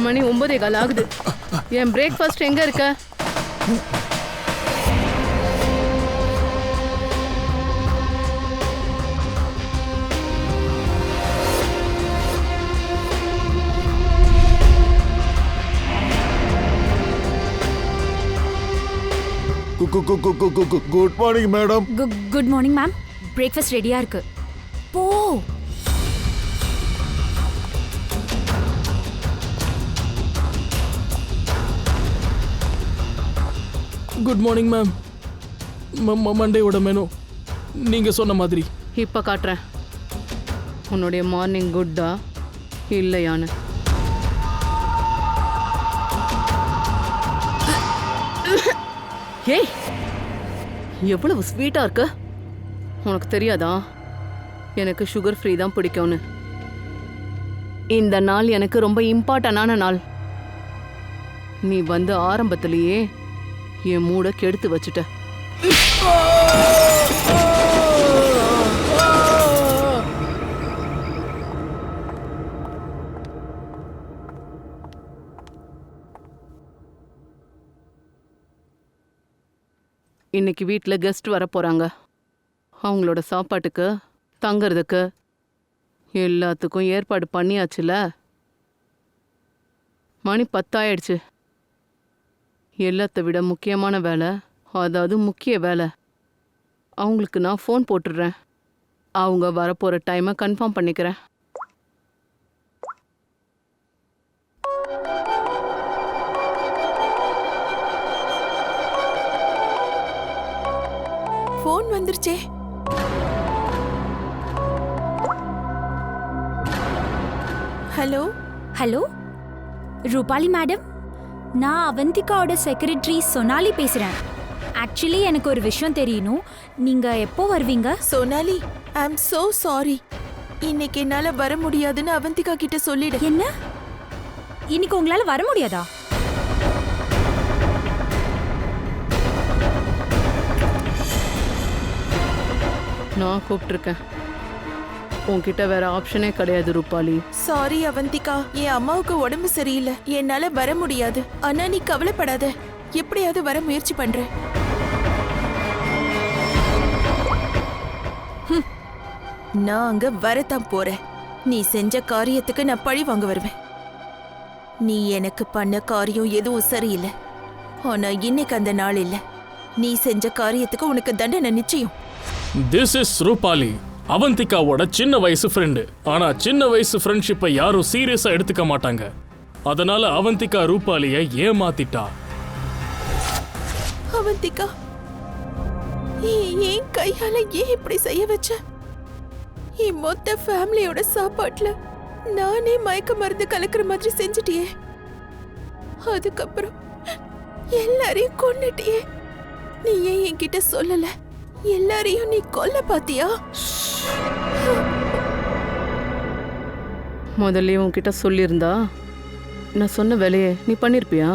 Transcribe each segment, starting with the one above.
மணி 9:15 ஆகுது. என் பிரேக்ஃபாஸ்ட் எங்க இருக்க? Good morning madam. Good morning ma'am. Breakfast ரெடியா இருக்கு. போ. Good morning ma'am. மண்டேயோட மெனு நீங்க சொன்ன மாதிரி. இப்ப காட்டுறேன் உன்னுடைய மார்னிங் குட்டா இல்லையான்னு. ஏய், எவ்வளவு ஸ்வீட்டா இருக்கு. உனக்கு தெரியாதா எனக்கு சுகர் ஃப்ரீ தான் பிடிக்கும்னு? இந்த நாள் எனக்கு ரொம்ப இம்பார்ட்டன்டான நாள். நீ வந்து ஆரம்பத்திலேயே என் மூட கெடுத்து வச்சுட்ட. இன்னைக்கு வீட்டில் கெஸ்ட் வர போறாங்க. அவங்களோட சாப்பாட்டுக்கு தங்கறதுக்கு எல்லாத்துக்கும் ஏற்பாடு பண்ணியாச்சுல. மணி 10 ஆயிடுச்சு. எல்லாத்தை விட முக்கியமான வேலை, அதாவது முக்கிய வேலை, அவங்களுக்கு நான் ஃபோன் போட்டுடுறேன். அவங்க வரப்போகிற டைமை கன்ஃபார்ம் பண்ணிக்கிறேன். ஃபோன் வந்துருச்சே. ஹலோ ஹலோ ரூபாலி மேடம், நான் அவந்திகாவோட செக்ரட்டரி சோனாலி பேசுறேன். ஆக்சுவலி எனக்கு ஒரு விஷயம் தெரியணும். நீங்க எப்போ வருவீங்க? சோனாலி, ஐ அம் so சாரி. இன்னைக்கு என்னால வர முடியாதுன்னு அவந்திகா கிட்ட சொல்லிடு. என்ன, இன்னைக்கு உங்களால வர முடியாதா? நான் கூப்பிட்டுருக்கேன். உன்கிட்ட வேற ஆப்ஷனே கிடையாது ரூபாலி. சாரி அவந்திகா, என் அம்மாவுக்கு உடம்பு சரியில்லை, என்னால வர முடியாது. ஆனா நீ கவலைப்படாத, எப்படியாவது வர முயற்சி பண்றேன். நான் அங்க வரத்தான் போறேன். நீ செஞ்ச காரியத்துக்கு நான் பழி வாங்க வருவேன். நீ எனக்கு பண்ண காரியம் எதுவும் சரியில்லை. ஆனா இன்னைக்கு அந்த நாள் இல்லை. நீ செஞ்ச காரியத்துக்கு உனக்கு தண்டனை நிச்சயம். திஸ் இஸ் ரூபாலி, அவந்திகாவோட சின்ன வயசு ஃப்ரெண்டு. ஆனா சின்ன வயசு ஃப்ரெண்ட்ஷிப்பை யாரும் சீரியஸா எடுத்துக்க மாட்டாங்க. அதனால அவந்திகா ரூபாலிய ஏமாத்திட்டா. அவந்திகா, என் கையால ஏன் இப்படி செய்ய வச்ச? என் மொத்த ஃபேமிலியோட சாப்பாட்டுல நானே மயக்க மருந்து கலக்கிற மாதிரி செஞ்சுட்டியே. அதுக்கப்புறம் எல்லாரையும் கொன்னுட்டியே. நீ ஏன் என்கிட்ட சொல்லல? எல்லாரையும் நீ கொல்ல பாத்தியா? முதல்ல உன்கிட்ட சொல்லியிருந்தா நான் சொன்ன வேலையை நீ பண்ணிருப்பியா?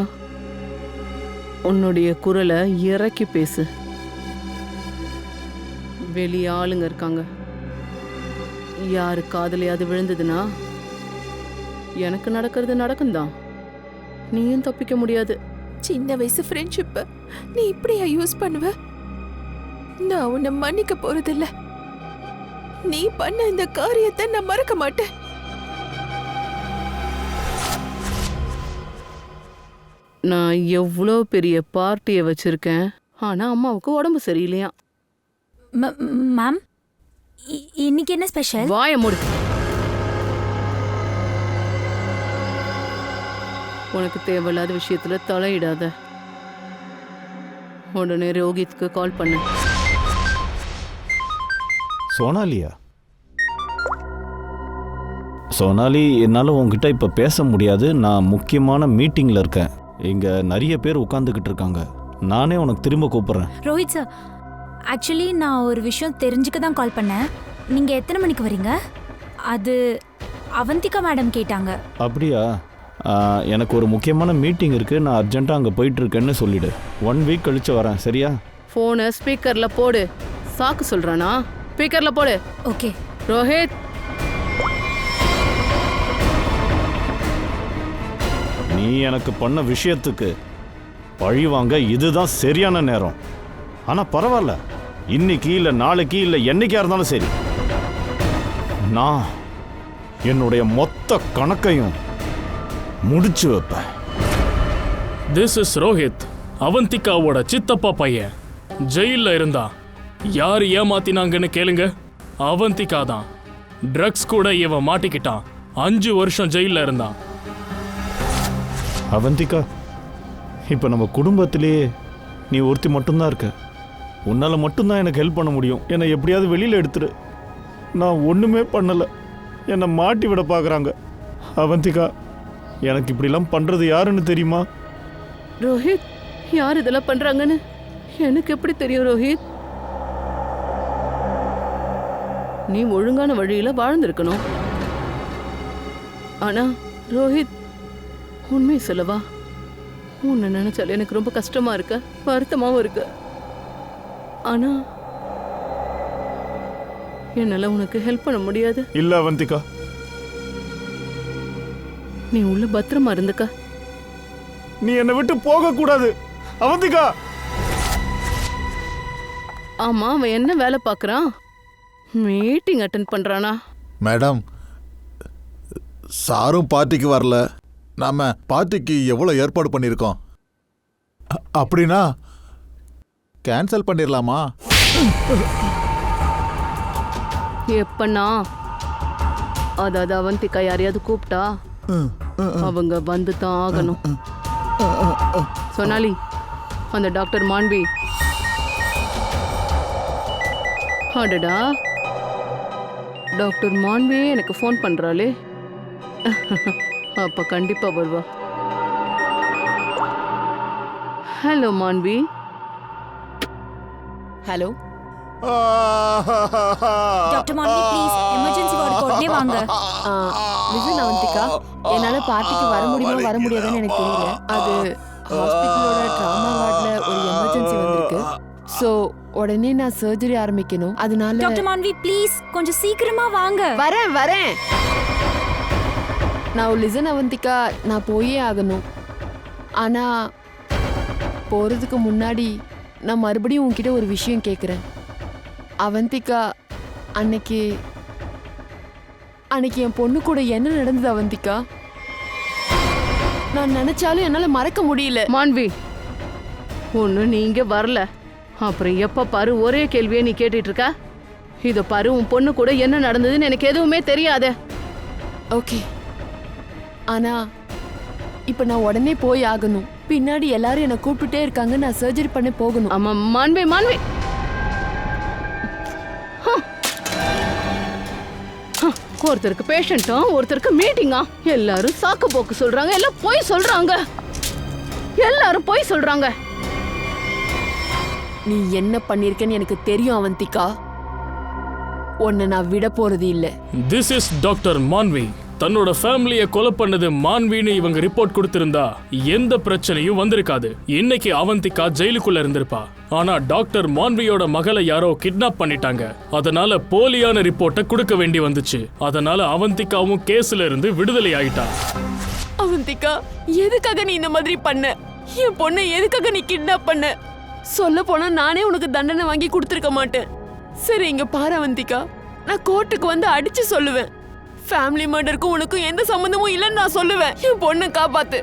உன்னுடைய குரலை இறக்கி பேசு. வெளியே ஆளுங்க இருக்காங்க. யாரு காதலையாவது விழுந்ததுன்னா எனக்கு நடக்கிறது நடக்கும்தான். நீயும் தப்பிக்க முடியாது. சின்ன வயசு ஃப்ரெண்ட்ஷிப் நீ இப்படியா யூஸ் பண்ணுவ? நான் உன்னை மன்னிக்க போறதில்ல. நீ பண்ண இந்த காரியத்தை நான் மறக்க மாட்டேன். நான் எவ்வளோ பெரிய பார்ட்டியை வச்சிருக்கேன், ஆனா அம்மாவுக்கு உடம்பு சரியில்லையா. மேம், இன்னைக்கு என்ன ஸ்பெஷல்? வாய மூடு. உனக்கு தேவையில்லாத விஷயத்துல தலையிடாத. உடனே ரோஹித்க்கு கால் பண்ணு. சோனாலியா? சோனாலி, என்னால் உங்ககிட்ட இப்போ பேச முடியாது. நான் முக்கியமான மீட்டிங்கில் இருக்கேன். இங்கே நிறைய பேர் உட்காந்துக்கிட்டு இருக்காங்க. நானே உனக்கு திரும்ப கூப்பிட்றேன். ரோஹித் சார், ஆக்சுவலி நான் ஒரு விஷயம் தெரிஞ்சுக்க தான் கால் பண்ணேன். நீங்கள் எத்தனை மணிக்கு வரீங்க? அது அவந்திகா மேடம் கேட்டாங்க. அப்படியா? எனக்கு ஒரு முக்கியமான மீட்டிங் இருக்குது. நான் அர்ஜென்ட்டாக அங்கே போயிட்டுருக்கேன்னு சொல்லிவிடு. 1 வீக் கழிச்சு வரேன், சரியா? ஃபோனை ஸ்பீக்கரில் போடு. சாக்கு சொல்கிறானா? ஸ்பீக்கரில் போடு. ஓகே. ரோஹித், நீ எனக்கு பண்ண விஷயத்துக்கு பழி வாங்க இதுதான் சரியான நேரம். ஆனால் பரவாயில்ல, இன்னைக்கு இல்லை நாளைக்கு இல்லை என்னைக்கா இருந்தாலும் சரி, நான் என்னுடைய மொத்த கணக்கையும் முடிச்சு வைப்பேன். திஸ் இஸ் ரோஹித், அவந்திகாவோட சித்தப்பா பையன். ஜெயில்ல இருந்தா யார் ஏமாத்தினாங்கன்னு கேளுங்க. அவந்திகா தான். ட்ரக்ஸ் கூட இவன் மாட்டிக்கிட்டான். 5 வருஷம் ஜெயில்ல இருந்தான். அவந்திகா, இப்போ நம்ம குடும்பத்திலேயே நீ ஒருத்தி மட்டும்தான் இருக்க. உன்னால் மட்டும்தான் எனக்கு ஹெல்ப் பண்ண முடியும். என்னை எப்படியாவது வெளியில் எடுத்துரு. நான் ஒன்றுமே பண்ணலை, என்னை மாட்டி விட பார்க்குறாங்க. அவந்திகா, எனக்கு இப்படிலாம் பண்ணுறது யாருன்னு தெரியுமா? ரோஹித், யார் இதெல்லாம் பண்றாங்கன்னு எனக்கு எப்படி தெரியும் ரோஹித்? நீ ஒழுங்கான வழியில வாழ்ந்திருக்கணும். ஆனா ரோஹித், உண்மை சொல்லவா, உன்னை நினைச்சால எனக்கு ரொம்ப கஷ்டமா இருக்க, வருத்தமாவும் இருக்கு. ஆனா என்னால உனக்கு ஹெல்ப் பண்ண முடியாது. இல்ல அவந்திகா, நீ உள்ள பத்திரமா இருந்துக்க. நீ என்னை விட்டு போக கூடாது அவந்திகா. ஆமா, அவன் என்ன வேலை பார்க்கறான்? மீட்டிங் அட்டென்ட் பண்றானா? மேடம், சாரும் பார்ட்டிக்கு வரல. நாம பார்ட்டிக்கு எவ்வளோ ஏற்பாடு பண்ணியிருக்கோம். அப்படின்னா கேன்சல் பண்ணிடலாமா? எப்பண்ணா? அதாவது அவந்திகா யாரையாவது கூப்பிட்டா அவங்க வந்து தான் ஆகணும். சொனாலி, அந்த டாக்டர் மாண்பி. அடடா, டாக்டர் மாண்பி எனக்கு ஃபோன் பண்றாளே. அப்ப கண்டிப்பா வருவா. Hello Manvi. Hello doctor Manvi, please emergency வார்டுக்கு உடனே வாங்க. லிசன் அவந்திகா, என்னால பார்ட்டிக்கு வர முடியுமா வர முடியாதுன்னு எனக்கு தெரியல. அது ஹாஸ்பிட்டலோட ட்ராமா வார்ட்ல ஒரு எமர்ஜென்சி வந்திருக்கு. ஸோ உடனே நான் சர்ஜரி ஆரம்பிக்கணும். அதனால டாக்டர் மாண்பி, ப்ளீஸ் கொஞ்சம் சீக்கிரமா வாங்க. வரேன். நான் லிசன் அவந்திகா, நான் போயே ஆகணும். ஆனா போறதுக்கு முன்னாடி நான் மறுபடியும் உன்கிட்ட ஒரு விஷயம் கேட்குறேன். அவந்திகா, அன்னைக்கு என் பொண்ணு கூட என்ன நடந்தது அவந்திகா? நான் நினைச்சாலும் என்னால மறக்க முடியல. மாண்பி, ஒண்ணு நீங்க வரல, அப்புறம் எப்ப பாரு ஒரே கேள்வியை நீ கேட்டுட்டு இருக்க. இத பாரு, உன் பொண்ணு கூட என்ன நடந்ததுன்னு எனக்கு எதுவுமே தெரியாது. ஓகே, ஆனா இப்ப நான் உடனே போய் ஆகணும். பின்னாடி எல்லாரும் என்ன கூப்பிட்டுட்டே இருக்காங்க. நான் சர்ஜரி பண்ண போகணும். ஆமா மாண்பி. ஒருத்தருக்கு பேஷண்டா, ஒருத்தருக்கு மீட்டிங்கா. எல்லாரும் சாக்கு போக்கு சொல்றாங்க, எல்லாம் பொய் சொல்றாங்க. எல்லாரும் பொய் சொல்றாங்க. நீ என்ன பண்ணிருக்கன்னு எனக்கு தெரியும் அவந்திகா. உன்னை நான் விட போறது இல்ல. This is doctor Manvi. தன்னோட ஃபேமிலியை கொலை பண்ணது மான்வின்னு இவங்க ரிப்போர்ட் கொடுத்திருந்தா எந்த பிரச்சனையும் வந்திருக்காது. இன்னைக்கு அவந்திகா ஜெயிலுக்குள்ள இருந்திருப்பா. ஆனா டாக்டர் மான்வியோட மகளை யாரோ கிட்னாப் பண்ணிட்டாங்க. அதனால போலியான ரிப்போர்ட்டை கொடுக்க வேண்டி வந்துச்சு. அதனால அவந்திகாவும் கேஸ்ல இருந்து விடுதலை ஆயிட்டா. அவந்திகா, எதுக்காக நீ இந்த மாதிரி பண்ண? என் பொண்ணை எதுக்காக நீ கிட்னாப் பண்ண? சொல்ல போனா நானே உனக்கு தண்டனை வாங்கி கொடுத்துருக்க மாட்டேன். சரி, இங்க பாரு அவந்திகா, நான் கோர்ட்டுக்கு வந்து அடிச்சு சொல்லுவேன். ஃபேமிலி மர்டருக்கும் உனக்கும் எந்த சம்பந்தமும் இல்லைன்னு நான் சொல்லுவேன். என் பொண்ணை காப்பாத்து.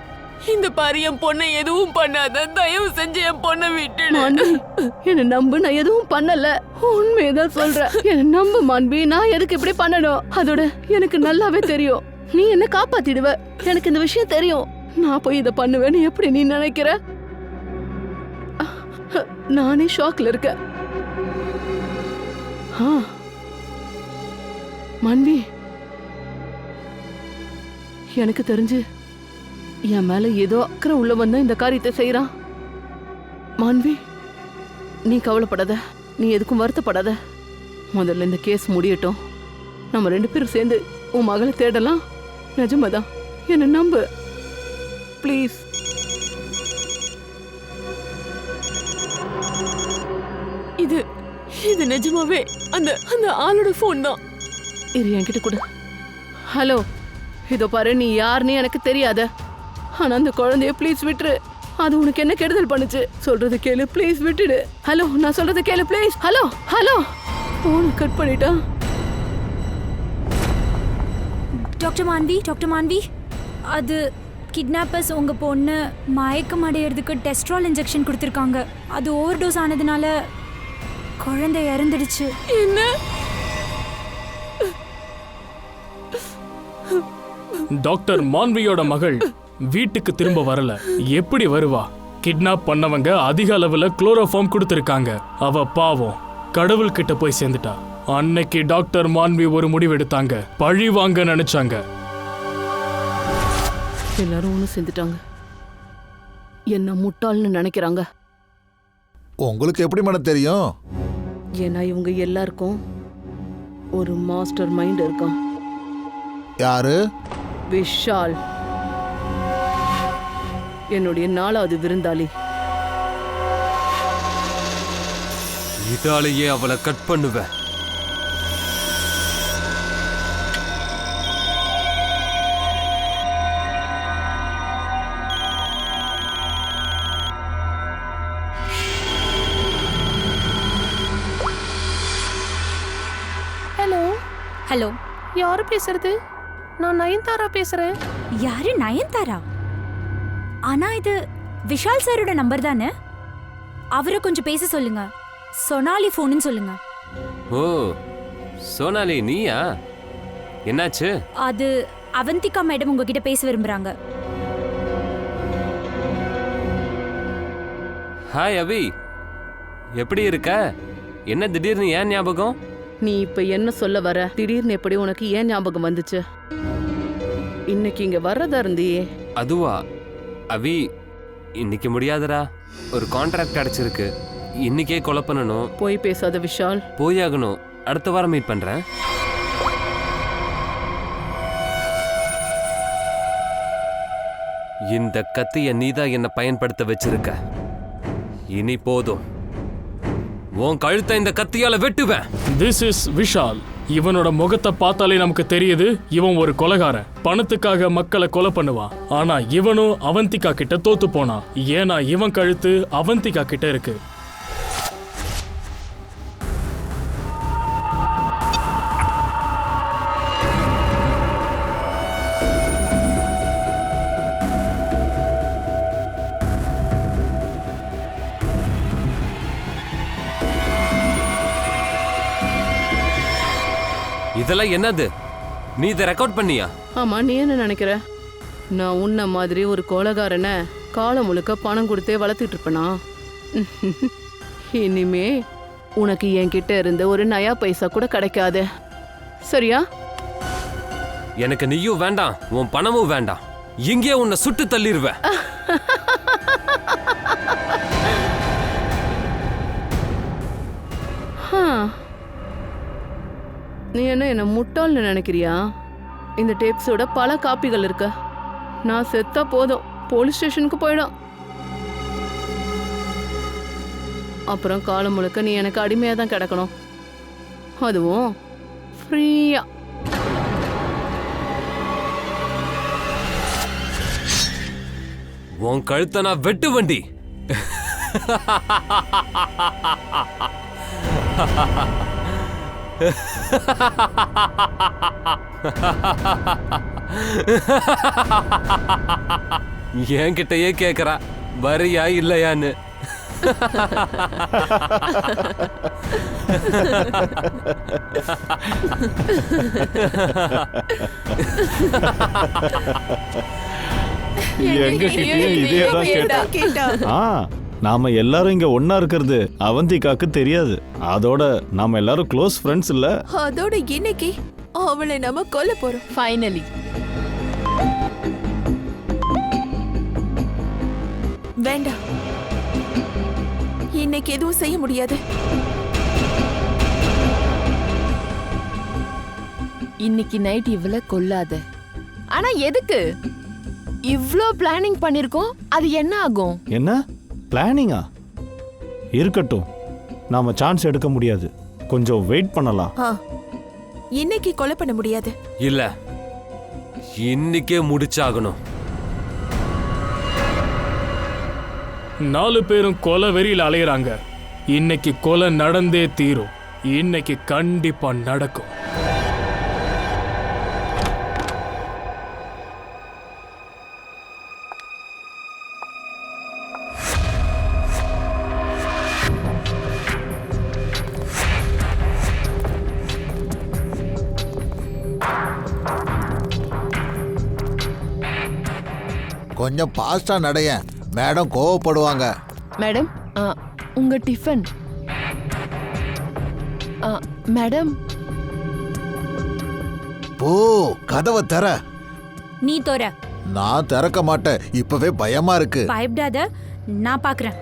இந்த பாரு, என் பொண்ணை எதுவும் பண்ணாத. தயவு செஞ்சு என் பொண்ணை விட்டுடு. என்ன நம்பு, நான் எதுவும் பண்ணல. உண்மையதான் சொல்றேன். என்ன நம்பு மாண்பி. நான் எதுக்கு இப்படி பண்ணணும்? அதோட எனக்கு நல்லாவே தெரியும் நீ என்ன காப்பாத்திடுவ. எனக்கு இந்த விஷயம் தெரியும். நான் போய் இதை பண்ணுவேன்னு எப்படி நீ நினைக்கிற? நானே ஷாக்ல இருக்கேன். மாண்பி, எனக்கு தெரிஞ்சு என் மேல ஏதோ அக்கறை உள்ள வந்தா இந்த காரியத்தை செய்யறான். மாண்பி, நீ கவலைப்படாத, நீ எதுக்கும் வருத்தப்படாத. முதல்ல இந்த கேஸ் முடியட்டும். நம்ம 2 பேரும் சேர்ந்து உன் மகளை தேடலாம். நிஜமாதான், என்ன நம்பு ப்ளீஸ். இது நிஜமாவே அந்த ஆளோட ஃபோன் தான். இரு, என்கிட்ட கொடு. ஹலோ, இதோ பாரு, நீ யாருன்னு எனக்கு தெரியாத. ஆனா அந்த குழந்தைய ப்ளீஸ் விட்டுரு. அது உனக்கு என்ன கெடுதல் பண்ணுச்சு? சொல்றது கேளு ப்ளீஸ், விட்டுடு. ஹலோ, நான் சொல்றது கேளு ப்ளீஸ். ஹலோ ஹலோ, போனை கட் பண்ணிட்டா. டாக்டர் மான்வி, அது கிட்னாப்பர்ஸ் உங்க பொண்ணு மயக்கம் அடையிறதுக்கு டெஸ்ட்ரால் இன்ஜெக்ஷன் கொடுத்துருக்காங்க. அது ஓவர் டோஸ் ஆனதுனால குழந்தை இறந்துடுச்சு. என்ன? டாக்டர் மான்வியோட மகள் வீட்டுக்கு திரும்ப வரல. எப்படி வருவா? கிட்னாப் பண்ணவங்க அதிக அளவுல குளோரோஃபார்ம் கொடுத்திருக்காங்க. அவ பாவம் கடவுள் கிட்ட போய் சேர்ந்துட்டா. அன்னைக்கு டாக்டர் மான்வி ஒரு முடிவு எடுத்தாங்க. பழி வாங்க நினைச்சாங்க. எல்லாரும் ஒன்று சேர்ந்துட்டாங்க. என்ன முட்டாள்னு நினைக்கிறாங்க. உங்களுக்கு எப்படி மேடம் தெரியும்? ஏன்னா இவங்க எல்லாருக்கும் ஒரு மாஸ்டர் மைண்ட் இருக்கான். யாரு? விஷால், என்னுடைய 4வது விருந்தாளி. இதாலேயே அவளை கட் பண்ணுவேன். ஹலோ, யாரு பேசுறது? நான் நயன்தாரா பேசுறேன். யாரு நயன்தாரா? ஆனா இது விஷால் சாரோட நம்பர் தானே? அவரை கொஞ்சம் பேச சொல்லுங்க. சொனாலி ஃபோன்னு சொல்லுங்க. ஓ சோனாலி, நீயா? என்னாச்சு? அது அவந்திகா மேடம் உங்ககிட்ட பேச விரும்புறாங்க. ஹாய் அபி, எப்படி இருக்க? என்ன திடீர்னு ஏன் ஞாபகம்? நீ இப்ப என்ன சொல்ல வர? திடீர்னு எப்படி உனக்கு ஏன் ஞாபகம் வந்துச்சு? இன்னைக்கு இங்க வர்றதா இருந்தியே. அதுவா அபி, இன்னைக்கு முடியாதரா. ஒரு கான்ட்ராக்ட் அடைச்சிருக்கு. இன்னைக்கே கொலை பண்ணணும். போய் பேசாத விஷால். போயாகணும். அடுத்த வாரம் மீட் பண்றேன். இந்த கத்திய நீதான் என்ன பயன்படுத்த வச்சிருக்க. இனி போதும். உன் கழுத்தை இந்த கத்தியால வெட்டுவேன். This is Vishal. இவனோட முகத்தை பார்த்தாலே நமக்கு தெரியுது இவன் ஒரு கொலைகாரன். பணத்துக்காக மக்களை கொலை பண்ணுவான். ஆனா இவனும் அவந்திகா கிட்ட தோத்து போனான். ஏன்னா இவன் கழுத்து அவந்திகா கிட்ட இருக்கு. இதெல்லாம் என்னது? நீ இதை ரெக்கார்ட் பண்ணியா? ஆமா, நீ என்ன நினைக்கிற? நான் உன்ன மாதிரி ஒரு கொலைகாரனை காலம் முழுக்க பணம் கொடுத்தே வளர்த்துட்டு இருப்பேனா? இனிமே உனக்கு என்கிட்ட இருந்து ஒரு நயா பைசா கூட கிடைக்காது, சரியா? எனக்கு நீயும் வேண்டாம், உன் பணமும் வேண்டாம். இங்கே உன்னை சுட்டு தள்ளிடுவேன். நீ என்ன முட்டாள்னு நினைக்கிறியா? இந்த டேப்ஸோட பல காப்பிகள் இருக்கு. நான் செத்தா போதும், போலீஸ் ஸ்டேஷனுக்கு போயிடும். அப்புறம் காலம் முழுக்க நீ எனக்கு அடிமையாக தான் கிடக்கணும், அதுவும் ஃப்ரீயா. உன் கழுத்தை நான் வெட்டு வண்டி. என்கிட்டயே கேக்குறா வரியா இல்லையான்னு. எங்ககிட்டயும் இதே தான் கேட்டா. நாம எல்லாரும் இங்க ஒன்னா இருக்கிறது அவந்திகாக்கு தெரியாது. அதோட நாம எல்லாரும் க்ளோஸ் ஃப்ரெண்ட்ஸ் இல்ல. அதோட இன்னைக்கு அவளை நாம கொல்ல போறோம். ஃபைனலி. வேண்டாம், இன்னைக்கு எதுவும் செய்ய முடியாது. இன்னைக்கு நைட் இவள கொல்லாத. ஆனா எதுக்கு இவ்ளோ பிளானிங் பண்ணிருக்கோம்? அது என்ன ஆகும்? என்ன பிளானிங்கா? இருக்கட்டும், நாம சான்ஸ் எடுக்க முடியாது. கொஞ்சம் வெயிட் பண்ணலாம். இன்னைக்கு கொலை பண்ண முடியாது. இல்ல, இன்னைக்கே முடிச்சாகணும். 4 பேரும் கொலை வெறியில் அலையறாங்க. இன்னைக்கு கொலை நடந்தே தீரும். இன்னைக்கு கண்டிப்பா நடக்கும். கொஞ்சம் பாஸ்டா நடையேன், மேடம் கோவப்படுவாங்க. மேடம் உங்க டிஃபன். மேடம் ஓ, கதவை தர. நீ தோற. நான் திறக்க மாட்டேன், இப்பவே பயமா இருக்கு. பயப்படாத, நான் பாக்குறேன்.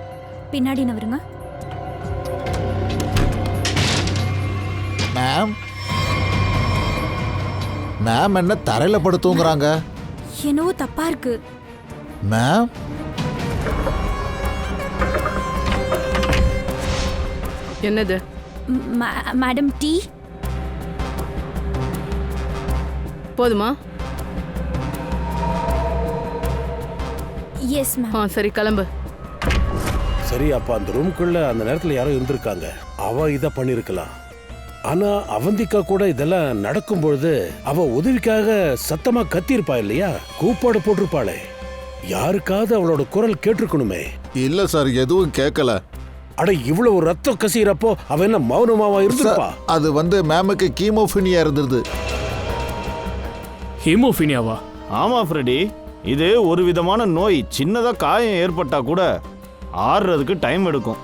பின்னாடி நவருங்க. மேம் மேம் என்ன தரையில படுத்துங்கிறாங்க? என்னவோ தப்பா இருக்கு. மேம் என்னது? மேடம் டீ போதுமா? Yes ma'am. சரி கிளம்பு. சரி, அப்ப அந்த ரூம்குள்ள அந்த நேரத்துல யாரோ இருந்திருக்காங்க. அவ இத பண்ணிருக்கலாம். ஆனா அவந்திகா கூட இதெல்லாம் நடக்கும் பொழுது அவ உதவிக்காக சத்தமா கத்திருப்பா இல்லையா? கூப்பாடு போட்டிருப்பாளே. யாருக்காவது அவளோட குரல் கேட்டிருக்கணுமே. இல்ல சார், எதுவும் கேட்கல. அட, இவ்வளவு ரத்தம் கசிறப்போ அவ என்ன மௌனமாவா இருந்திருப்பா? அது மேமுக்கு கீமோஃபினியா இருந்தது. ஹீமோஃபினியாவா? ஆமா ஃப்ரெடி, இது ஒரு விதமான நோய். சின்னதா காயம் ஏற்பட்டா கூட ஆறுறதுக்கு டைம் எடுக்கும்.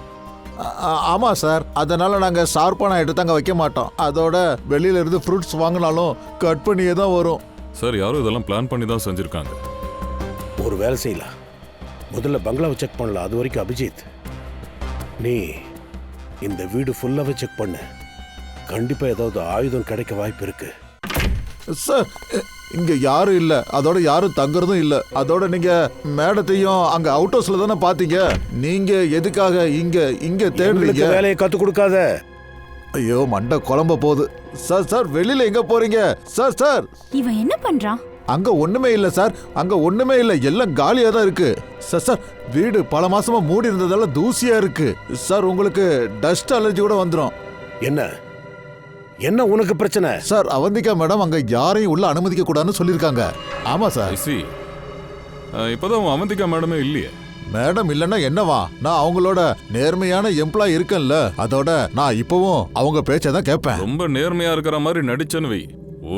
ஆமா சார், அதனால நாங்க ஷார்ப்பான எடுத்து அங்க வைக்க மாட்டோம். அதோட வெளியில இருந்து ஃப்ரூட்ஸ் வாங்கினாலும் கட் பண்ணியே தான் வரும். சார், யாரும் இதெல்லாம் பிளான் பண்ணி தான் செஞ்சிருக்காங்க. ஒரு வேலை செய்யலாம். முதல்ல பங்களாவை செக் பண்ணலாம். அது வரைக்கும் அபிஜித், நீ இந்த வீடு ஃபுல்லாவே செக் பண்ணு. கண்டிப்பா ஏதாவது ஆயுதம் கிடைக்க வாய்ப்பு இருக்கு. சார், இங்க யாரும் இல்ல, அதோட யாரும் தங்குறதும் இல்ல. அதோட நீங்க மேடத்தையும் அங்க அவுட் ஹவுஸ்ல தானே பாத்தீங்க. நீங்க எதுக்காக இங்க தேடுறீங்க? வேலையை கத்து கொடுக்காத. ஐயோ, மண்டை குழம்ப போகுது. சார் வெளியில எங்க போறீங்க? சார் இவன் என்ன பண்றான்? அங்க ஒண்ணுமே இல்ல சார், அங்க ஒண்ணுமே இல்ல, எல்லாம் காலியா தான் இருக்கு. சார் வீடு பல மாசமா மூடி இருந்ததால தூசியா இருக்கு சார். உங்களுக்கு டஸ்ட் அலர்ஜி கூட வந்துடும். என்ன உனக்கு பிரச்சனை? சார், அவந்திகா மேடம் அங்க யாரையும் உள்ள அனுமதிக்க கூடாதுன்னு சொல்லிருக்காங்க. ஆமா சார். இப்பதான் அவந்திகா மேடமே இல்லையே. மேடம் இல்லன்னா என்னவா? நான் அவங்களோட நேர்மையான எம்ப்ளாய் இருக்கேன்ல, அதோட நான் இப்பவும் அவங்க பேச்சதான் கேட்பேன். ரொம்ப நேர்மையா இருக்கிற மாதிரி நடிச்சன்னு வை,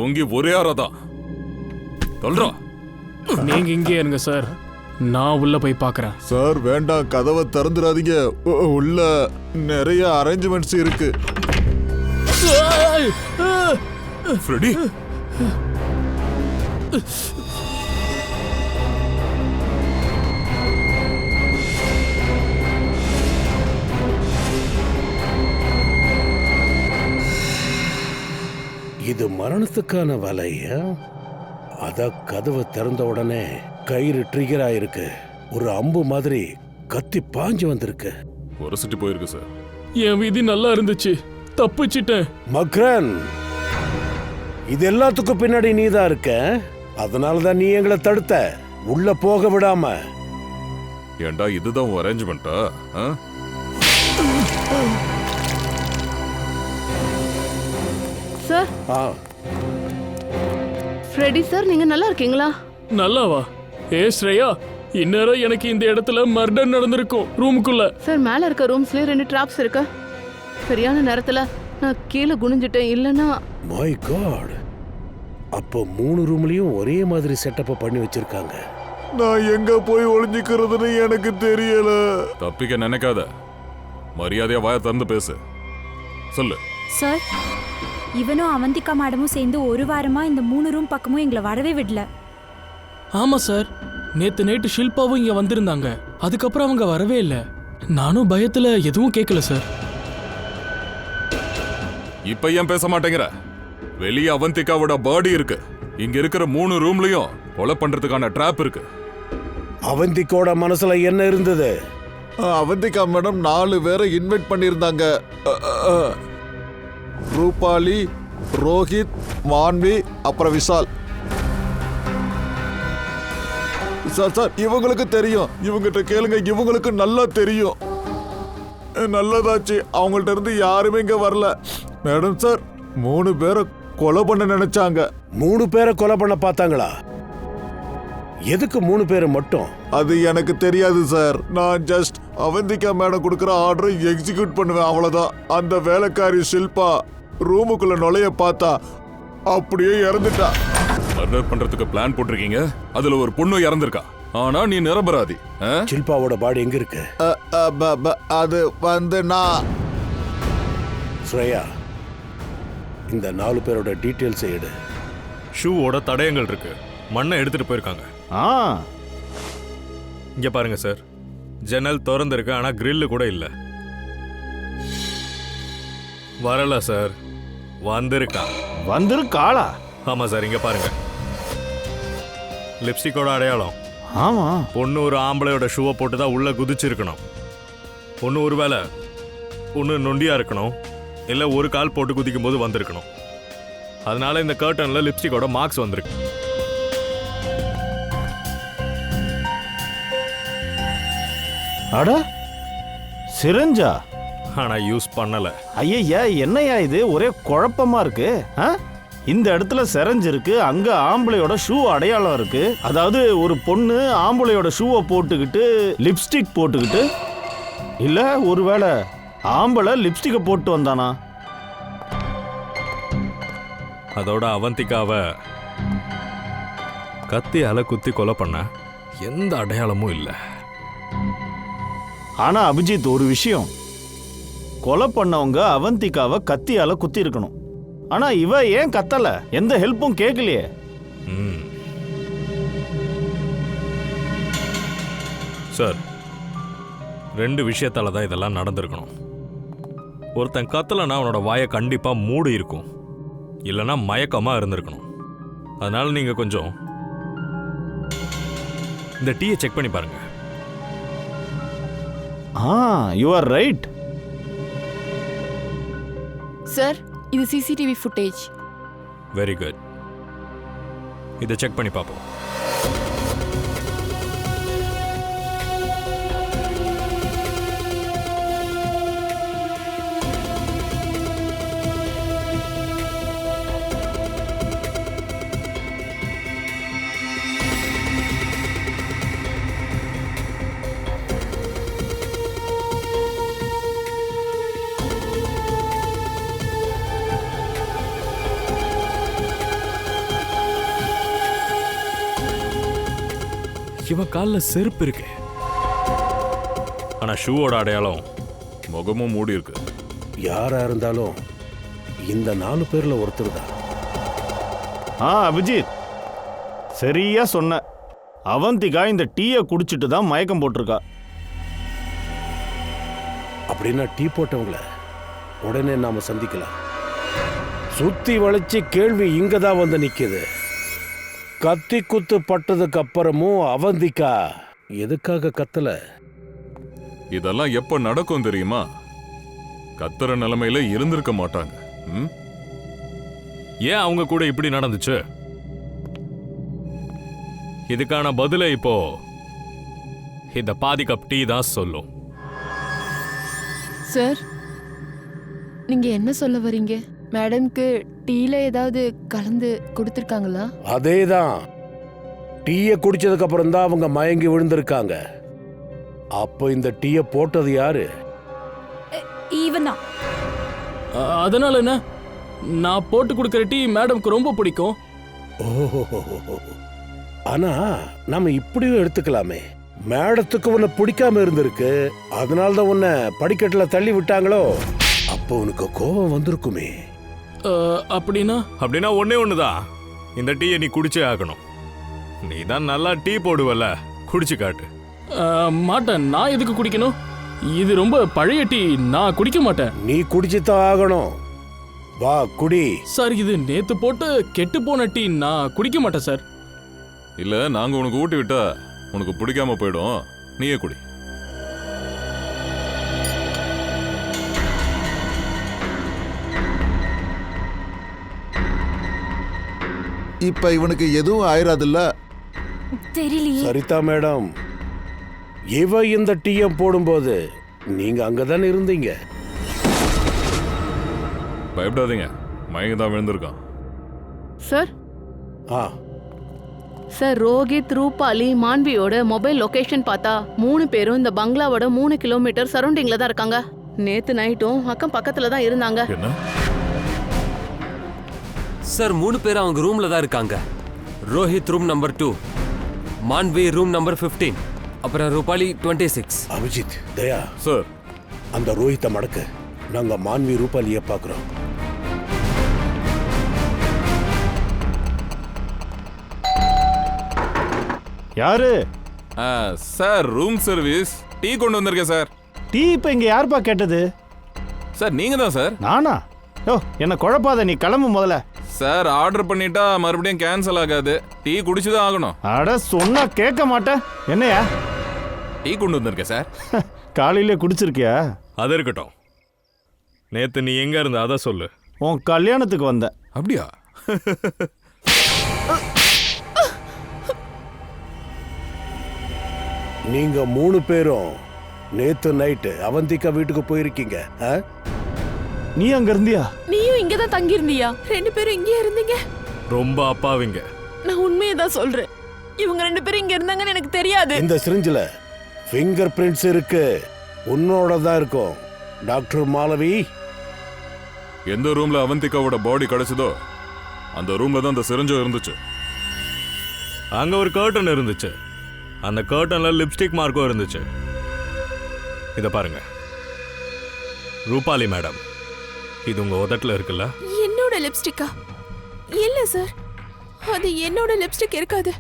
ஓங்கி ஒரே ஆறாதான் சொல்றோம். நீங்க இங்கே இருங்க சார், நான் உள்ள போய் பார்க்கறேன். சார் வேண்டாம், கதவை திறந்துடாதீங்க. உள்ள நிறைய அரேஞ்ச்மெண்ட்ஸ் இருக்கு. ஃப்ரெடி, இது மரணத்துக்கான வலையா? அத கதவை திறந்த உடனே கயிறு ட்ரிகர் ஆயிருக்கு. ஒரு அம்பு மாதிரி கத்தி பாஞ்சு வந்திருக்கு. உரசிட்டு போயிருக்கு சார். என் விதி நல்லா இருந்துச்சு, தப்பிச்சிட்டேன். மக்ரன், இது எல்லாத்துக்கும் பின்னாடி நீதான் இருக்க. அதனாலதான் நீ எங்களை தடுத்த, உள்ள போக விடாம. ஏண்டா, இதுதான் அரேஞ்ச்மெண்டா? சார், ஃப்ரெடி சார், நீங்க நல்லா இருக்கீங்களா? நல்லாவா? ஸ்ரேயா, இந்நேரம் எனக்கு இந்த இடத்துல மர்டர் நடந்திருக்கும் ரூமுக்குள்ள. சார், மேல இருக்க ரூம்ஸ்லயே 2 ட்ராப்ஸ் இருக்கு. சரியான நேரத்துல நான் கீழே குனிஞ்சிட்டேன், இல்லனா. மை காட், அப்போ 3 ரூம்லயும் ஒரே மாதிரி செட்டப் பண்ணி வச்சிருக்காங்க. நான் எங்க போய் ஒளிஞ்சுக்கிறதுன்னு எனக்கு தெரியல. தப்பிக்க நினைக்காத, மரியாதையா வாய திறந்து பேசு. சொல்லு சார், இவனும் அவந்திகா மேடமும் சேர்ந்து ஒரு வாரமா இந்த 3 ரூம் பக்கமும் எங்களை வரவே விடல. ஆமா சார், நேத்து நைட்டு ஷில்பாவும் இங்க வந்திருந்தாங்க. அதுக்கப்புறம் அவங்க வரவே இல்லை. நானும் பயத்துல எதுவும் கேட்கல சார். இப்ப ஏன் பேச மாட்டேங்கிற? வெளியே அவந்திகாவோட பாடி இருக்கு. இங்க இருக்கிற 3 ரூம்லயும் கொலை பண்றதுக்கான ட்ராப் இருக்கு. அவந்திகோட மனசுல என்ன இருந்தது? அவந்திகா மேடம் 4 பேரை இன்வைட் பண்ணியிருந்தாங்க. ரூபாலி, ரோஹித், மான்வி, அப்புறம் விஷால். சார் சார் இவங்களுக்கு தெரியும், இவங்கிட்ட கேளுங்க, இவங்களுக்கு நல்லா தெரியும். நல்லதாச்சு, அவங்கள்ட்ட இருந்து யாருமே இங்க வரல. மேடம் சார் 3 பேரை கொலை பண்ண நினைச்சாங்க. 3 பேரை கொலை பண்ண பார்த்தாங்களா? எதுக்கு 3 பேரை மட்டும்? அது எனக்கு தெரியாது சார். நான் ஜஸ்ட் அவந்திகா மேடம் கொடுக்குற ஆர்டரை எக்ஸிக்யூட் பண்ணுவேன், அவ்வளவுதான். அந்த வேலைக்காரி ஷில்பா ரூமுக்குள்ள நுழைய பார்த்தா அப்படியே இறந்துட்டா. மர்டர் பண்றதுக்கு பிளான் போட்டிருக்கீங்க, அதுல ஒரு பொண்ணு இறந்திருக்கா. ஆனா நீ நிரபராதி. ஷில்பாவோட பாடி எங்க இருக்கு? அது வந்து நான் ஸ்ரேயா, இந்த 4 பேரோட டீட்டெயில்ஸ் எடு. ஷூவோட தடயங்கள் இருக்கு, மண்ணை எடுத்துட்டு போயிருக்காங்க. இங்க பாருங்க சார், ஜன்னல் திறந்திருக்கு, ஆனா கிரில்லு கூட இல்ல. வரல சார், வந்திருக்காளா? ஆமா சார், இங்க பாருங்க, லிப்ஸ்டிக்கோட அடையாளம். ஆமா, பொண்ணு ஒரு ஆம்பளையோட ஷூவை போட்டு தான் உள்ள குதிச்சிருக்கணும். பொண்ணு ஒருவேளை ஒன்று நொண்டியா இருக்கணும், இல்லை ஒரு கால் போட்டு குதிக்கும் போது வந்திருக்கணும். அதனால இந்த கர்டன்ல லிப்ஸ்டிக்கோட மார்க்ஸ் வந்திருக்கு. அட சிரஞ்சா? ஆனா யூஸ் பண்ணல. ஐயா, என்னையா இது, ஒரே குழப்பமா இருக்கு. இந்த இடத்துல செரஞ்சிருக்கு, அங்க ஆம்பளையோட ஷூ அடையாளம் இருக்கு. அதாவது ஒரு பொண்ணு ஆம்பளையோட ஷூவை போட்டுக்கிட்டு லிப்ஸ்டிக் போட்டுக்கிட்டு, இல்ல ஒருவேளை ஆம்பளை லிப்ஸ்டிக்கை போட்டு வந்தானா? அதோட அவந்திகாவை கத்தியால குத்தி கொலை பண்ண எந்த அடையாளமும் இல்லை. ஆனா அபிஜித், ஒரு விஷயம், கொலை பண்ணவங்க அவந்திகாவை கத்தியால குத்தி இருக்கணும். ஆனா இவ ஏன் கத்தல? எந்த ஹெல்ப்பும் கேட்கலையே. சார், 2 விஷயத்தால தான் இதெல்லாம் நடந்திருக்கணும். ஒருத்தன் கத்தலைன்னா அவனோட வாயை கண்டிப்பா மூடி இருக்கும், இல்லைன்னா மயக்கமா இருந்திருக்கணும். அதனால நீங்க கொஞ்சம் இந்த டீயை செக் பண்ணி பாருங்க. You are right. சார், இது சிசிடிவி ஃபுட்டேஜ். வெரி குட், இதை செக் பண்ணி பார்ப்போம். இவன் காலில் செருப்பு இருக்கு, ஆனா ஷூவோட அடையாளம் முகமும் மூடி இருக்கு. யாரா இருந்தாலும் இந்த 4 பேர்ல ஒருத்தர் தான். அபிஜித், சரியா சொன்ன. அவந்திகா இந்த டீயை குடிச்சிட்டு தான் மயக்கம் போட்டிருக்கா. அப்படின்னா டீ போட்டவங்கள உடனே நாம சந்திக்கலாம். சுத்தி வளைச்சு கேள்வி இங்கதான் வந்து நிக்குது. கத்தி குத்து பட்டதுக்கு அப்புறமும் அவந்திகா எதுக்காக கத்தல? இதெல்லாம் எப்ப நடக்கும் தெரியுமா? கத்துற நிலைமையில இருந்திருக்க மாட்டாங்க. ஏன் அவங்க கூட இப்படி நடந்துச்சு? இதுக்கான பதிலை இப்போ இந்த பாதி கப் டீ தான் சொல்லும். சார், நீங்க என்ன சொல்ல வரீங்க? மேடம்க்கு டீல ஏதாவது கலந்து கொடுத்துருக்காங்களா? அதேதான், டீயை குடிச்சதுக்கு அப்புறம் தான் அவங்க மயங்கி விழுந்திருக்காங்க. அப்போ இந்த டீயை போட்டது யாரு? இவன் தான். அதனால என்ன, நான் போட்டு கொடுக்குற டீ மேடம்க்கு ரொம்ப பிடிக்கும். ஆனா நாம இப்படியும் எடுத்துக்கலாமே, மேடத்துக்கு உன்னை பிடிக்காம இருந்திருக்கு, அதனால தான் உன்னை படிக்கட்டுல தள்ளி விட்டாங்களோ? அப்போ உனக்கு கோபம் வந்திருக்குமே. அப்படின்னா ஒன்னே ஒண்ணுதான், இந்த டீயை நீ குடிச்சே ஆகணும். நீ தான் நல்லா டீ போடுவல்ல, குடிச்சு காட்டு. மாட்டேன். நான் எதுக்கு குடிக்கணும்? இது ரொம்ப பழைய டீ, நான் குடிக்க மாட்டேன். நீ குடிச்சுதான் ஆகணும். வா குடி. சார், இது நேத்து போட்டு கெட்டு போன டீ, நான் குடிக்க மாட்டேன் சார். இல்ல, நாங்க உனக்கு ஊட்டி விட்டா உனக்கு பிடிக்காம போயிடும், நீயே குடி. இப்ப இவனுக்கு எதுவும் ஆயிராதுல்ல? தெரியலையே. சரிதா மேடம், இவ இந்த டிஎம் போடும்போது நீங்க அங்கதானே இருந்தீங்க. பயப்படாதீங்க, மயங்க தான் விழுந்திருக்கான். சார் ஆ சார், ரோஹித், ரூபாலி, மான்வியோட மொபைல் லொகேஷன் பார்த்தா 3 பேரும் இந்த பங்களாவோட 3 கிலோமீட்டர் சரௌண்டிங்ல தான் இருக்காங்க. நேத்து நைட்டும் அக்கம் பக்கத்துல தான் இருந்தாங்க. என்ன சார் 3 பேர் அவங்க ரூம்ல தான் இருக்காங்க. Rohit room number 2, Manvi room number 15, அப்புறம் ரூபாலி 26. அபிஜித், தயா சார்? அந்த ரோஹித்தை மடக்க, நாங்க மான்வி ரூபாலிய பாக்குறோம். யாரு? சார், ரூம் சர்வீஸ் டீ கொண்டு வந்திருக்கேன் சார். டீ இப்ப இங்க யாருப்பா கேட்டது? சார் நீங்க தான் சார். நானா? ஓ, என்ன குழப்பாத, நீ கிளம்பு முதல்ல. சார், ஆர்டர் பண்ணிட்டா மறுபடியும் கேன்சல் ஆகாது. டீ குடிச்சுதான் ஆகணும். அட சொன்னா கேட்க மாட்டேன். என்னையா? டீ கொண்டு வந்திருக்கேன் சார். காலையிலே குடிச்சிருக்கியா? அது இருக்கட்டும். நேத்து நீ எங்க இருந்த அதை சொல்லு. உன் கல்யாணத்துக்கு வந்தேன். அப்படியா? நீங்க 3 பேரும் நேத்து நைட்டு அவந்திகா வீட்டுக்கு போயிருக்கீங்க. நீ அங்க இருந்தியா? நீயும் இங்க தான் தங்கி இருந்தியா? 2 பேரும் இங்கே இருந்தீங்க? ரொம்ப அப்பாவிங்க. நான் உண்மையை தான் சொல்றேன். இவங்க 2 பேரும் இங்க இருந்தாங்கன்னு எனக்கு தெரியாது. இந்த சிரிஞ்சில ஃபிங்கர் பிரிண்ட்ஸ் இருக்கு, உன்னோட தான் இருக்கும். டாக்டர் மாலவி, எந்த ரூம்ல அவந்திகாவோட பாடி கிடைச்சதோ அந்த ரூம்ல தான் அந்த சிரிஞ்சும் இருந்துச்சு. அங்க ஒரு கர்டன் இருந்துச்சு. அந்த கர்டன்ல லிப்ஸ்டிக் மார்க்கும் இருந்துச்சு. இத பாருங்க ரூபாலி மேடம், இது உங்க உதட்டுல இருக்குல்ல? என்னோட லிப்ஸ்டிக்கா? இல்ல சார், அது என்னோட லிப்ஸ்டிக் இருக்காது.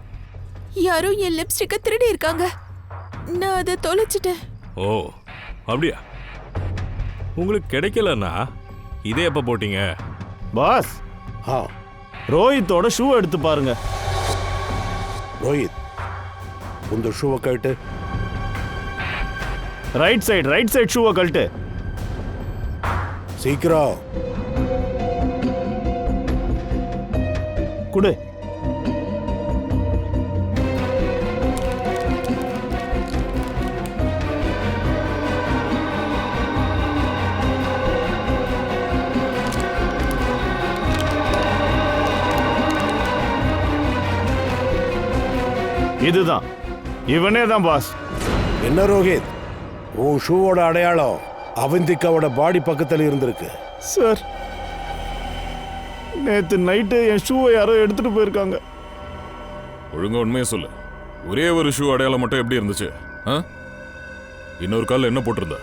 யாரோ என் லிப்ஸ்டிக்கை திருடி இருக்காங்க. நான் அதை தொலைச்சிட்டேன். ஓ அப்படியா? உங்களுக்கு கிடைக்கலன்னா இதே எப்ப போட்டீங்க? பாஸ், ரோஹித்தோட ஷூ எடுத்து பாருங்க. ரோஹித், உந்த ஷூவை கழட்டு. ரைட் சைடு ஷூவை கழட்டு. சீக்கிரம் குடு. இதுதான், இவனே தான் பாஸ். என்ன ரோஹித், உன் ஷூவோட அடையாளம் அவந்திகாவோட பாடி பக்கத்துல இருந்திருக்கு. சார், நேத்து நைட்டு என் ஷூவை யாரோ எடுத்துட்டு போயிருக்காங்க. ஒழுங்கா உண்மையை சொல்லு. ஒரே ஒரு ஷூ அடையாளம் மட்டும் எப்படி இருந்துச்சு? இன்னொரு கால் என்ன போட்டிருந்த?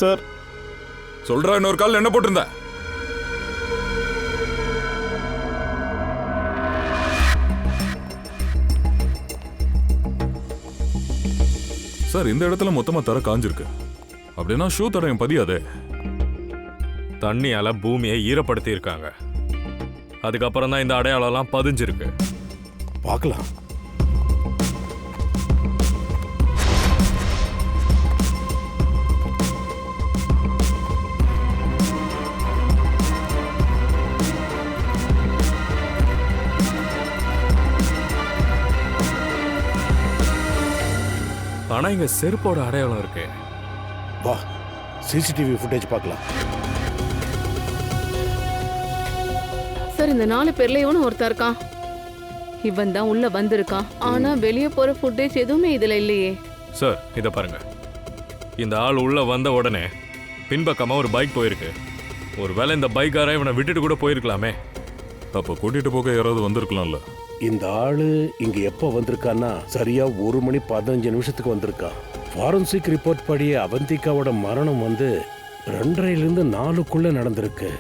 சார் சொல்றா, இன்னொரு கால் என்ன போட்டிருந்த? சார், இந்த இடத்துல மொத்தமா தர காஞ்சிருக்கு. அப்படின்னா ஷூ தடம் பதியாதே. தண்ணியால பூமியை ஈரப்படுத்தி இருக்காங்க. அதுக்கப்புறம் தான் இந்த அடையாளம்லாம் பதிஞ்சிருக்கு. பார்க்கலாம். ஆனா இங்க செருப்போட அடையாளம் இருக்கு. வா, சிசிடிவி ஃபுட்டேஜ் பார்க்கலாம். சார், இந்த 4 பேர்ல இவனும் ஒருத்தன் இருக்கான். இவன் தான் உள்ள வந்திருக்கான். ஆனா வெளியே போற ஃபுட்டேஜ் எதுவுமே இதுல இல்லையே. சார் இத பாருங்க. இந்த ஆள் உள்ள வந்த உடனே பின்பக்கமா ஒரு பைக் போயிருக்கு. ஒருவேளை இந்த பைக்கார இவனை விட்டுட்டு கூட போயிருக்கலாமே. அப்ப கூட்டிட்டு போக யாராவது வந்திருக்கலாம்ல. இந்த ஆளு இங்க எப்ப வந்திருக்கான்னா சரியா 1 மணி 15 நிமிஷத்துக்கு வந்திருக்கான். ஃபாரன்சிக் ரிப்போர்ட் படி அவந்திகாவோட மரணம் 2:30லிருந்து 4க்குள்ள நடந்திருக்கு.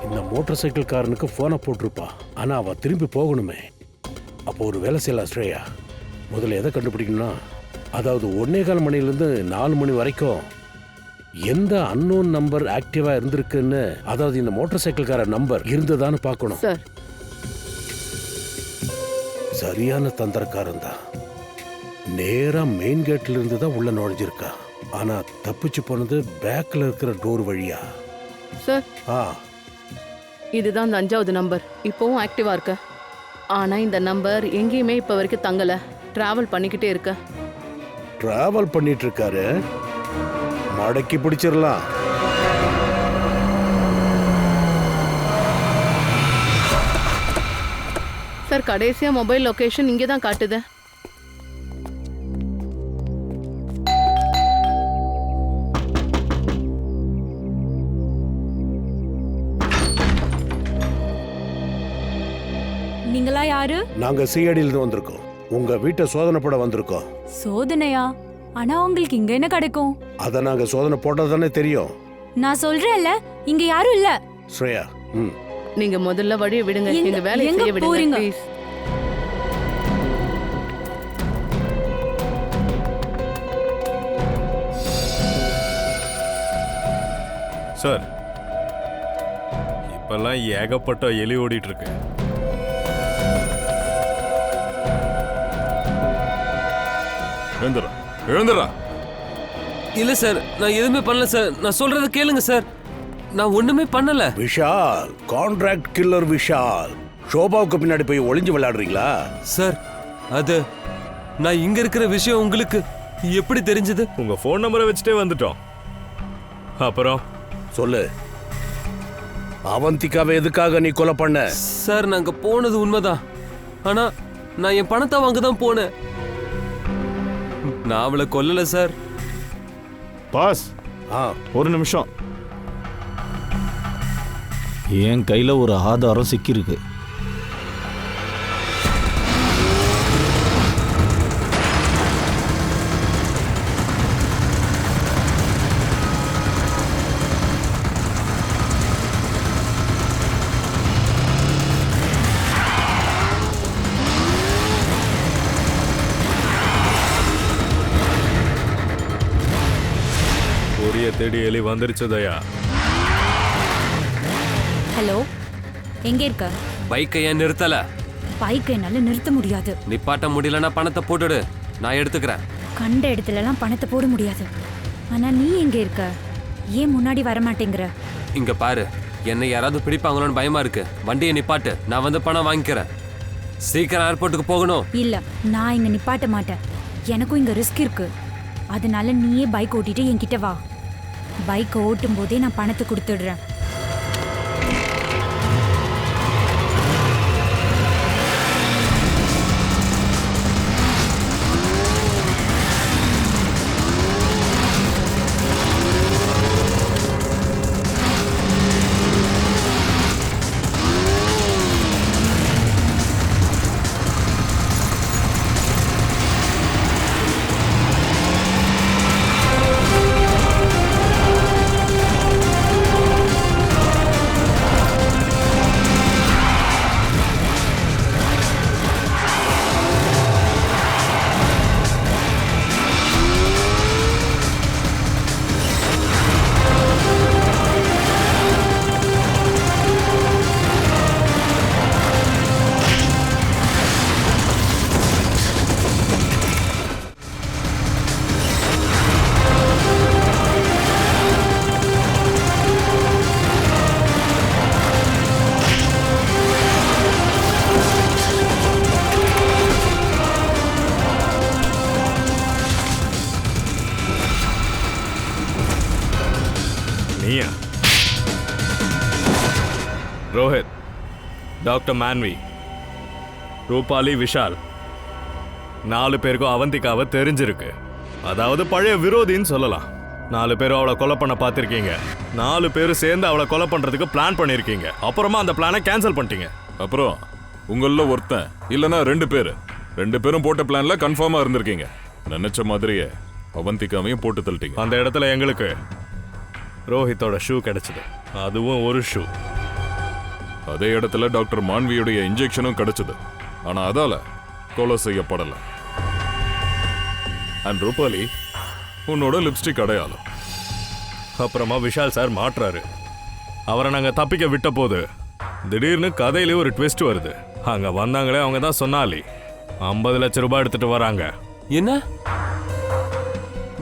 இந்த மோட்டார் சைக்கிள் காரனுக்கு போனை போட்டிருப்பா. ஆனா அவ திரும்பி போகணுமே. அப்போ ஒரு வேலை செய்யலாம் ஸ்ரேயா. முதல்ல எதை கண்டுபிடிக்கணும்னா, அதாவது 1:15 மணிலிருந்து 4 மணி வரைக்கும் எந்த அன்னோன் நம்பர் ஆக்டிவா இருந்திருக்குன்னு, அதாவது இந்த மோட்டார் சைக்கிள் கார நம்பர் இருந்ததான்னு பார்க்கணும். சார், சரியான தந்திரக்காரன் தான். நேரா மெயின் கேட்ல இருந்து தான் உள்ள நுழைஞ்சிருக்கா. ஆனா தப்பிச்சு போனது பேக்ல இருக்கிற டோர் வழியா. சார், ஆ, இதுதான் அந்த 5வது நம்பர். இப்போவும் ஆக்டிவா இருக்க. ஆனா இந்த நம்பர் எங்கேயுமே இப்ப வரைக்கும் தங்கல. டிராவல் பண்ணிக்கிட்டே இருக்க. டிராவல் பண்ணிட்டு இருக்காரு, மடக்கி பிடிச்சிடலாம். சார் கடைசியா மொபைல் லொகேஷன் இங்கே தான் காட்டுது. நீங்களா யாரு? நாங்க சிஐடில இருந்து வந்திருக்கோம். உங்க வீட்டை சோதனை போட வந்திருக்கோம். சோதனையா? ஆனா உங்களுக்கு இங்க என்ன கிடைக்கும்? அத நாங்க சோதனை போட்டதானே தெரியும். நான் சொல்றேன்ல, இங்க யாரும் இல்ல. ஸ்ரேயா, நீங்க முதல்ல வழியை விடுங்க. எங்க வேலையை எங்க செய்ய விடுங்க போறீங்க? ப்ளீஸ். சார், இப்பெல்லாம் ஏகப்பட்ட எலி ஓடிட்டு இருக்கு. எழுந்துடா, எழுந்துடா. இல்ல சார், நான் எதுவுமே பண்ணல சார். நான் சொல்றத கேளுங்க சார். நான் ஒண்ணுமே பண்ணல. Vishal, contract killer Vishal. ஷோபாவுக்கு பின்னாடி போய் ஒளிஞ்சு விளையாடுறீங்களா? சார், அது நான் இங்க இருக்கிற விஷயம் உங்களுக்கு எப்படி தெரிஞ்சது? உங்க ஃபோன் நம்பரை வச்சுட்டே வந்துட்டோம். அப்புறம் சொல்லு, அவந்திகாவை எதுக்காக நீ கொலை பண்ண? சார், நாங்க போனது உண்மைதான். ஆனா நான் என் பணத்தை வாங்க தான் போனேன். நான் அவளை கொல்லல சார். பாஸ், ஒரு நிமிஷம். என் கையில ஒரு ஆதாரம் சிக்கியிருக்கு. தேடி எலி வந்துருச்சு தயா. ஹலோ, எங்க இருக்க? பைக்கை ஏன் நிறுத்தல? பைக்கை என்னால நிறுத்த முடியாது. நிப்பாட்ட முடியலன்னா பணத்தை போட்டுடு, நான் எடுத்துக்கிறேன். கண்ட இடத்துல எல்லாம் பணத்தை போட முடியாது. ஆனா நீ எங்க இருக்க? ஏன் முன்னாடி வர மாட்டேங்கிற? இங்க பாரு, என்னை யாராவது பிடிப்பாங்களோன்னு பயமா இருக்கு. வண்டியை நிப்பாட்டு, நான் வந்து பணம் வாங்கிக்கிறேன். சீக்கிரம் ஏர்போர்ட்டுக்கு போகணும். இல்ல, நான் இங்க நிப்பாட்ட மாட்டேன். எனக்கும் இங்க ரிஸ்க் இருக்கு. அதனால நீயே பைக் ஓட்டிட்டு என்கிட்ட வா. பைக் ஓட்டும் போதே நான் பணத்தை கொடுத்துடுறேன். ரோஹித், டாக்டர் மான்வி, ரூபாலி, விஷால், 4 பேருக்கும் அவந்திகாவை தெரிஞ்சிருக்கு. அதாவது பழைய விரோதின்னு சொல்லலாம். 4 பேரும் அவளை கொலை பண்ண பார்த்துருக்கீங்க. 4 பேரும் சேர்ந்து அவளை கொலை பண்ணுறதுக்கு பிளான் பண்ணியிருக்கீங்க. அப்புறமா அந்த பிளானை கேன்சல் பண்ணிட்டீங்க. அப்புறம் உங்கள ஒருத்தன் இல்லைன்னா 2 பேர், 2 பேரும் போட்ட பிளான்ல கன்ஃபார்மா இருந்திருக்கீங்க. நினைச்ச மாதிரியே அவந்திகாவையும் போட்டு தள்ளிட்டீங்க. அந்த இடத்துல எங்களுக்கு ரோஹித்தோட ஷூ கிடைச்சது, அதுவும் ஒரு ஷூ. அதே இடத்துல டாக்டர் மான்வியுடைய இன்ஜெக்ஷனும் கிடைச்சது. ஆனா அதால கொலை செய்யப்படல. அண்ட் ரூபாலி, உன்னோட லிப்ஸ்டிக் அடையாளம். அப்புறமா விஷால் சார் மாட்டுறாரு. அவரை நாங்கள் தப்பிக்க விட்ட போது திடீர்னு கதையிலே ஒரு ட்விஸ்ட் வருது. அங்கே வந்தாங்களே அவங்க தான் சொன்னாலி. 50 லட்சம் ரூபாய் எடுத்துட்டு வராங்க. என்ன?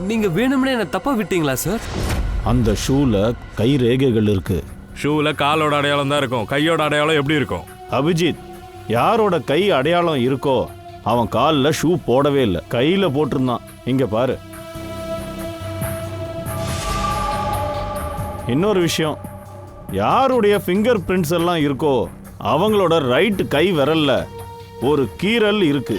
நீங்க வேணும்னே என்ன தப்பா விட்டீங்களா சார்? அந்த ஷூல கை ரேகைகள் இருக்கு. ஷூவில் காலோட அடையாளம் தான் இருக்கும், கையோட அடையாளம் எப்படி இருக்கும்? அபிஜித், யாரோட கை அடையாளம் இருக்கோ அவன் காலில் ஷூ போடவே இல்லை, கையில் போட்டிருந்தான். இங்க பாரு. இன்னொரு விஷயம், யாருடைய ஃபிங்கர் பிரிண்ட்ஸ் எல்லாம் இருக்கோ அவங்களோட ரைட் கை விரல்ல ஒரு கீறல் இருக்கு.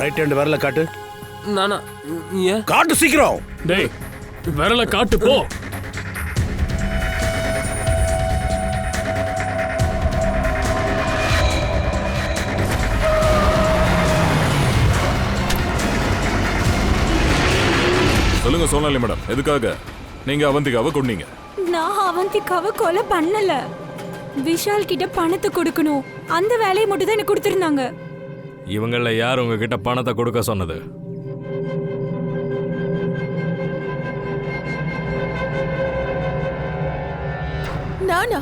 ரைட் ஹேண்ட் விரல காட்டு. நானா? ஏன்? காட்டு சீக்கிரம். டேய் விரல காட்டு போ. சொல்லுங்க சோனாலி மேடம், எதுக்காக நீங்க அவந்திகாவை கொன்னீங்க? நான் அவந்திகாவை கொலை பண்ணல. விஷால் கிட்ட பணத்தை கொடுக்கணும், அந்த வேலையை மட்டும் தான் எனக்கு கொடுத்துருந்தாங்க. இவங்கள யார் உங்ககிட்ட பணத்தை கொடுக்க சொன்னது? நானா?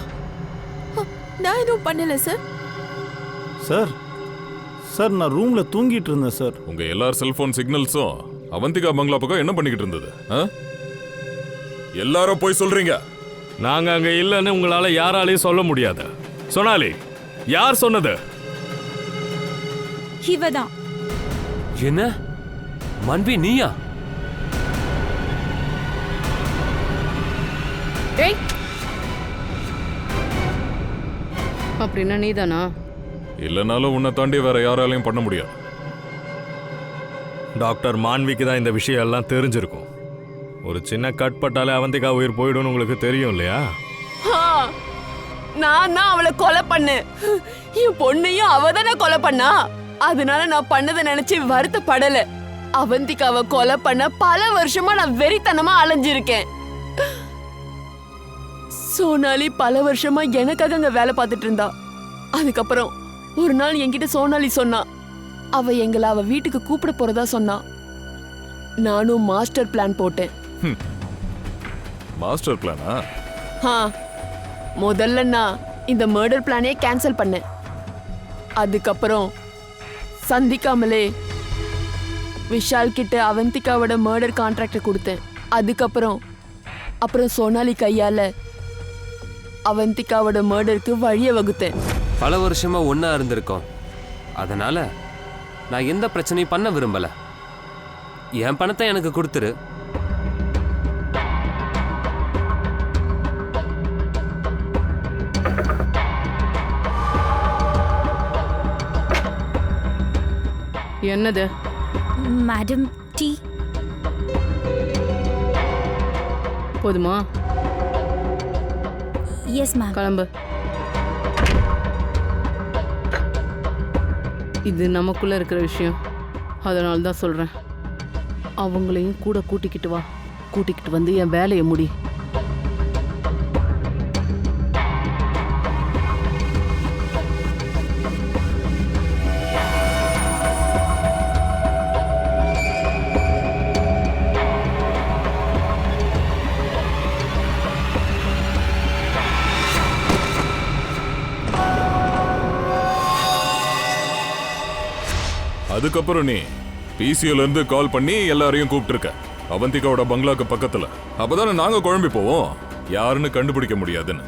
நான் எதுவும் பண்ணல சார். சார் சார் நான் ரூம்ல தூங்கிட்டு இருந்தேன் சார். உங்க எல்லார் செல்போன் சிக்னல்ஸும் அவந்திகா பங்களா பக்கம் என்ன பண்ணிக்கிட்டு இருந்தது? எல்லாரும் போய் சொல்றீங்க. நாங்க அங்க இல்லைன்னு உங்களால யாராலையும் சொல்ல முடியாது. சோனாலி, யார் சொன்னது? இவதான். என்ன மான்வி, நீயா? ஏய், அப்படின்னா நீதானா? இல்லைனாலும் உன்னை தாண்டி வேற யாராலையும் பண்ண முடியாது. டாக்டர் மான்விக்கு தான் இந்த விஷயம் எல்லாம் தெரிஞ்சிருக்கும். ஒரு சின்ன கட் பட்டாலே அவந்திகா உயிர் போயிடும்னு உங்களுக்கு தெரியும் இல்லையா? நான் தான் அவளை கொலை பண்ணேன். என் பொண்ணையும் அவ தானே கொலை பண்ணா. அதனால நான் பண்ணதை நினைச்சு வருத்தப்படல. அவந்திகாவை கொலை பண்ண பல வருஷமா நான் வெறித்தனமா அலைஞ்சிருக்கேன். சோனாலி பல வருஷமா எனக்காக அங்க வேலை பார்த்துட்டு இருந்தா. அதுக்கப்புறம் ஒரு நாள் என்கிட்ட சோனாலி சொன்னா, அவ எங்களை அவ வீட்டுக்கு கூப்பிட போறதா சொன்னா. நானும் மாஸ்டர் பிளான் போட்டேன். மாஸ்டர் பிளானா? முதல்ல நான் இந்த மர்டர் பிளானே கேன்சல் பண்ணேன். அதுக்கப்புறம் சந்திக்காமலே விஷால் கிட்ட அவந்திகாவோட மர்டர் கான்ட்ராக்டை கொடுத்தேன். அதுக்கப்புறம் சோனாலி கையால அவந்திகாவோட மர்டருக்கு வழியை வகுத்தேன். பல வருஷமா ஒன்னா இருந்திருக்கோம். அதனால நான் எந்த பிரச்சனையும் பண்ண விரும்பல. என் பணத்தை எனக்கு கொடுத்துரு. என்னது? மேடம், டீ போதுமா? Yes ma'am. கிளம்பு. இது நமக்குள்ள இருக்கிற விஷயம், அதனால தான் சொல்றேன். அவங்களையும் கூட கூட்டிக்கிட்டு வா. கூட்டிக்கிட்டு வந்து என் வேலையை முடி. அதுக்கப்புறம் நீ பிசிஓல இருந்து கால் பண்ணி எல்லாரையும் கூப்பிட்டுருக்க அவந்திகாவோட பங்களாக்கு பக்கத்துல. அப்பதானே நாங்க குழம்பி போவோம், யாருன்னு கண்டுபிடிக்க முடியாதுன்னு.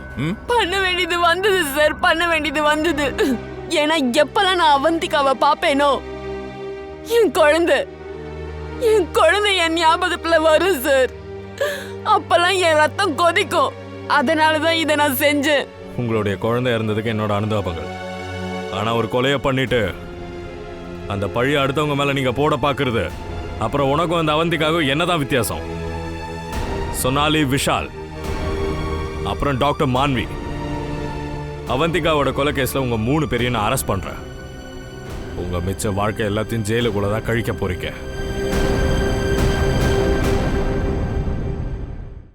பண்ண வேண்டியது வந்தது சார், பண்ண வேண்டியது வந்தது. ஏன்னா எப்பெல்லாம் நான் அவந்திகாவை பாப்பேனோ என் குழந்தை என் ஞாபகத்துல வரும் சார். அப்பெல்லாம் என் ரத்தம் கொதிக்கும். அதனாலதான் இதை நான் செஞ்சேன். உங்களுடைய குழந்தை இருந்ததுக்கு என்னோட அனுதாபங்கள். ஆனா ஒரு கொலையை பண்ணிட்டு அந்த பழி அடுத்தவங்க மேல நீங்க போட பாக்குறது, அப்புறம் உனக்கும் அந்த அவந்திக்காகவும் என்னதான் வித்தியாசம்? சோனாலி, விஷால், அப்புறம் டாக்டர் மான்வி, அவந்திகாவோட கொலை கேஸ்ல உங்க 3 பேரையும் நான் அரெஸ்ட் பண்றேன். உங்க மிச்ச வாழ்க்கை எல்லாத்தையும் ஜெயிலுக்குள்ள தான் கழிக்க போறீங்க.